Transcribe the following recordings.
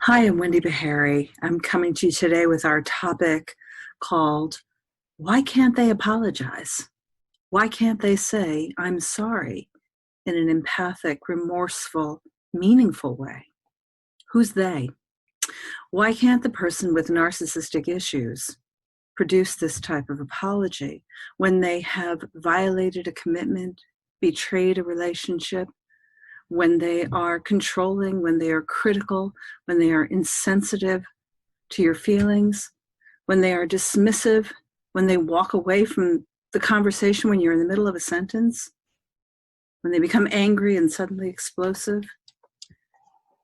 Hi, I'm Wendy Behary. I'm coming to you today with our topic called Why Can't They Apologize? Why can't they say, I'm sorry, in an empathic, remorseful, meaningful way? Who's they? Why can't the person with narcissistic issues produce this type of apology when they have violated a commitment, betrayed a relationship, when they are controlling, when they are critical, when they are insensitive to your feelings, when they are dismissive, when they walk away from the conversation when you're in the middle of a sentence, when they become angry and suddenly explosive?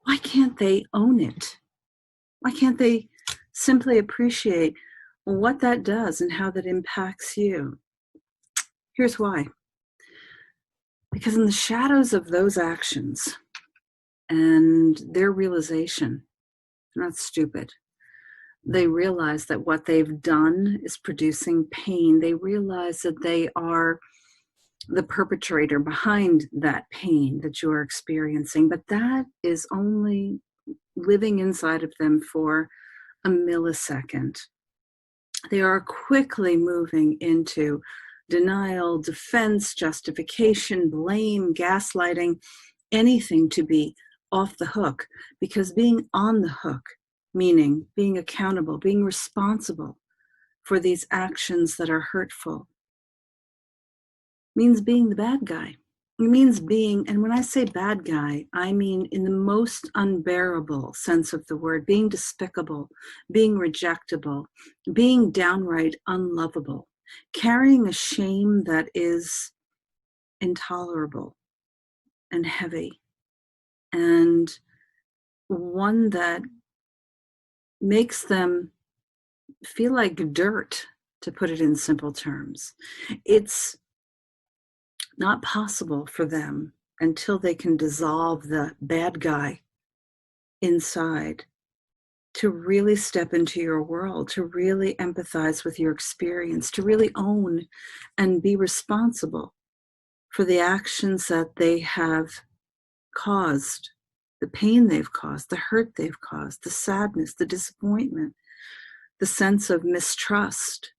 Why can't they own it? Why can't they simply appreciate what that does and how that impacts you? Here's why. Because in the shadows of those actions and their realization, they're not stupid. They realize that what they've done is producing pain. They realize that they are the perpetrator behind that pain that you are experiencing, but that is only living inside of them for a millisecond. They are quickly moving into denial, defense, justification, blame, gaslighting, anything to be off the hook, because being on the hook, meaning being accountable, being responsible for these actions that are hurtful, means being the bad guy. It means being, and when I say bad guy, I mean in the most unbearable sense of the word, being despicable, being rejectable, being downright unlovable, carrying a shame that is intolerable and heavy, and one that makes them feel like dirt, to put it in simple terms. It's not possible for them until they can dissolve the bad guy inside to really step into your world, to really empathize with your experience, to really own and be responsible for the actions that they have caused, the pain they've caused, the hurt they've caused, the sadness, the disappointment, the sense of mistrust,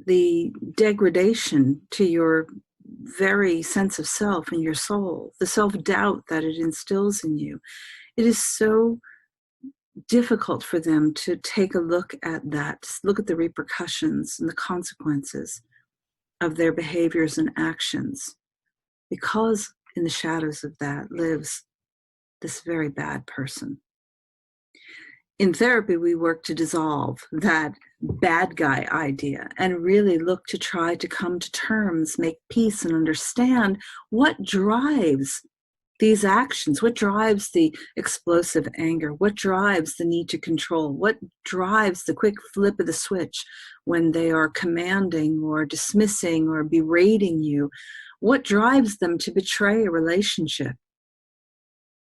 the degradation to your very sense of self and your soul, the self-doubt that it instills in you. It is so difficult for them to take a look at that, look at the repercussions and the consequences of their behaviors and actions, because in the shadows of that lives this very bad person. In therapy, we work to dissolve that bad guy idea and really look to try to come to terms, make peace, and understand what drives these actions, what drives the explosive anger, what drives the need to control, what drives the quick flip of the switch when they are commanding or dismissing or berating you, what drives them to betray a relationship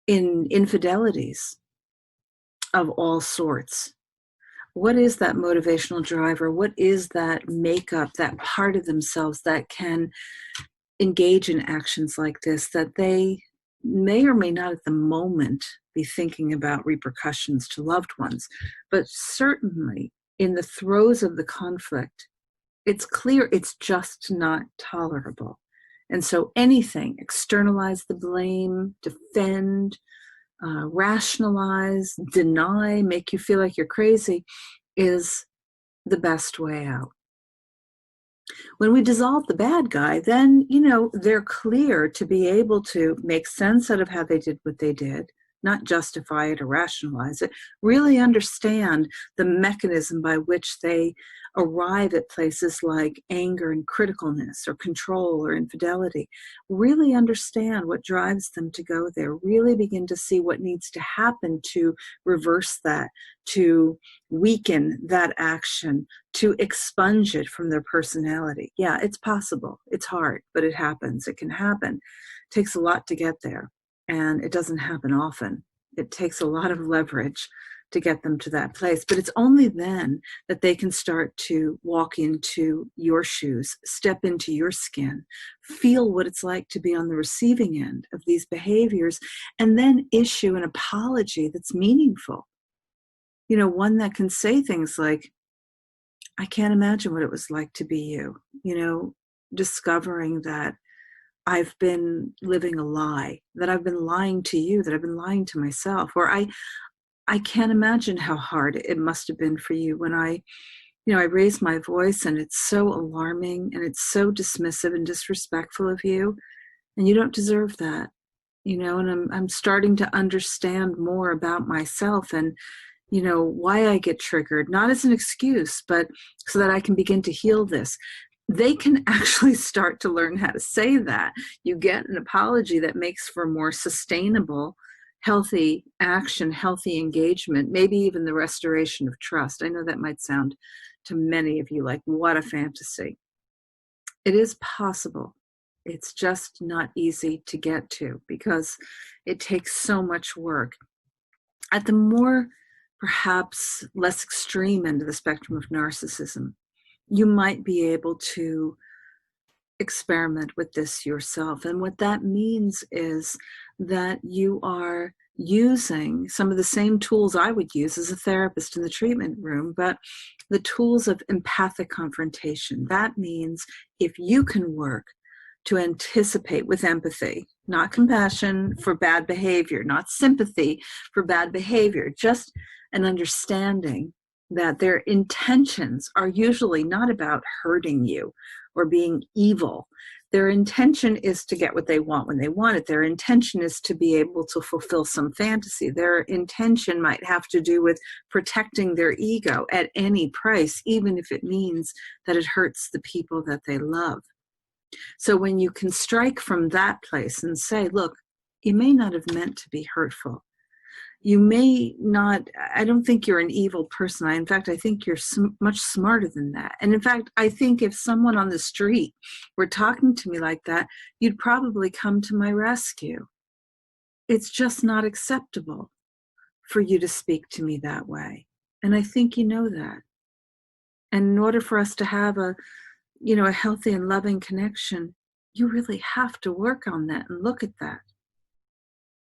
in infidelities of all sorts. What is that motivational driver? What is that makeup, that part of themselves that can engage in actions like this, that they may or may not at the moment be thinking about repercussions to loved ones, but certainly in the throes of the conflict, it's clear it's just not tolerable. And so anything, externalize the blame, defend, rationalize, deny, make you feel like you're crazy, is the best way out. When we dissolve the bad guy, then, they're clear to be able to make sense out of how they did what they did, not justify it or rationalize it, really understand the mechanism by which they arrive at places like anger and criticalness or control or infidelity, really understand what drives them to go there, really begin to see what needs to happen to reverse that, to weaken that action, to expunge it from their personality. Yeah, it's possible. It's hard, but it happens. It can happen. It takes a lot to get there. And it doesn't happen often. It takes a lot of leverage to get them to that place. But it's only then that they can start to walk into your shoes, step into your skin, feel what it's like to be on the receiving end of these behaviors, and then issue an apology that's meaningful. One that can say things like, I can't imagine what it was like to be you, discovering that I've been living a lie, that I've been lying to you, that I've been lying to myself, or I can't imagine how hard it must have been for you when I raise my voice and it's so alarming and it's so dismissive and disrespectful of you, and you don't deserve that, and I'm starting to understand more about myself and, why I get triggered, not as an excuse, but so that I can begin to heal this. They can actually start to learn how to say that. You get an apology that makes for more sustainable, healthy action, healthy engagement, maybe even the restoration of trust. I know that might sound to many of you like, what a fantasy. It is possible. It's just not easy to get to because it takes so much work. At the more, perhaps less extreme end of the spectrum of narcissism, you might be able to experiment with this yourself. And what that means is that you are using some of the same tools I would use as a therapist in the treatment room, but the tools of empathic confrontation. That means if you can work to anticipate with empathy, not compassion for bad behavior, not sympathy for bad behavior, just an understanding that their intentions are usually not about hurting you or being evil. Their intention is to get what they want when they want it. Their intention is to be able to fulfill some fantasy. Their intention might have to do with protecting their ego at any price, even if it means that it hurts the people that they love. So when you can strike from that place and say, look, you may not have meant to be hurtful. You may not, I don't think you're an evil person. In fact, I think you're much smarter than that. And in fact, I think if someone on the street were talking to me like that, you'd probably come to my rescue. It's just not acceptable for you to speak to me that way. And I think you know that. And in order for us to have a healthy and loving connection, you really have to work on that and look at that.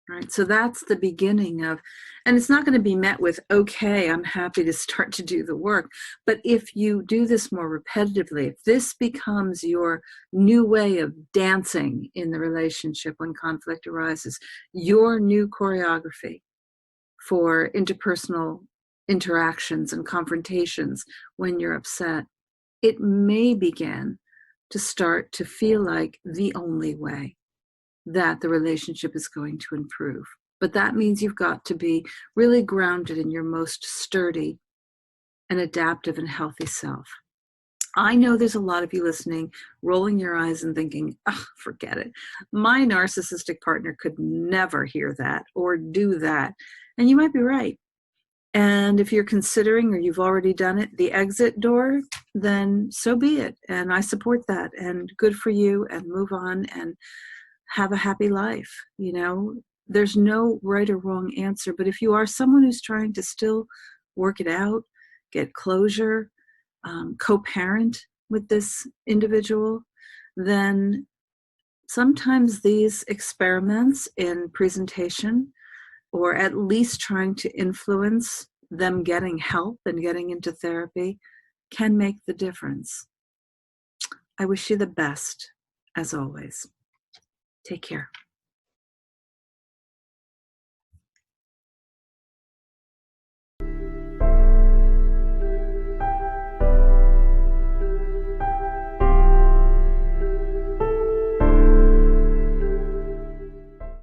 Right. So that's the beginning of, and it's not going to be met with, okay, I'm happy to start to do the work. But if you do this more repetitively, if this becomes your new way of dancing in the relationship when conflict arises, your new choreography for interpersonal interactions and confrontations when you're upset, it may begin to start to feel like the only way that the relationship is going to improve. But that means you've got to be really grounded in your most sturdy and adaptive and healthy self. I know there's a lot of you listening, rolling your eyes and thinking, oh, forget it. My narcissistic partner could never hear that or do that. And you might be right. And if you're considering, or you've already done it, the exit door, then so be it. And I support that. And good for you, and move on and have a happy life. There's no right or wrong answer, but if you are someone who's trying to still work it out, get closure, co-parent with this individual, then sometimes these experiments in presentation, or at least trying to influence them getting help and getting into therapy, can make the difference. I wish you the best, as always. Take care.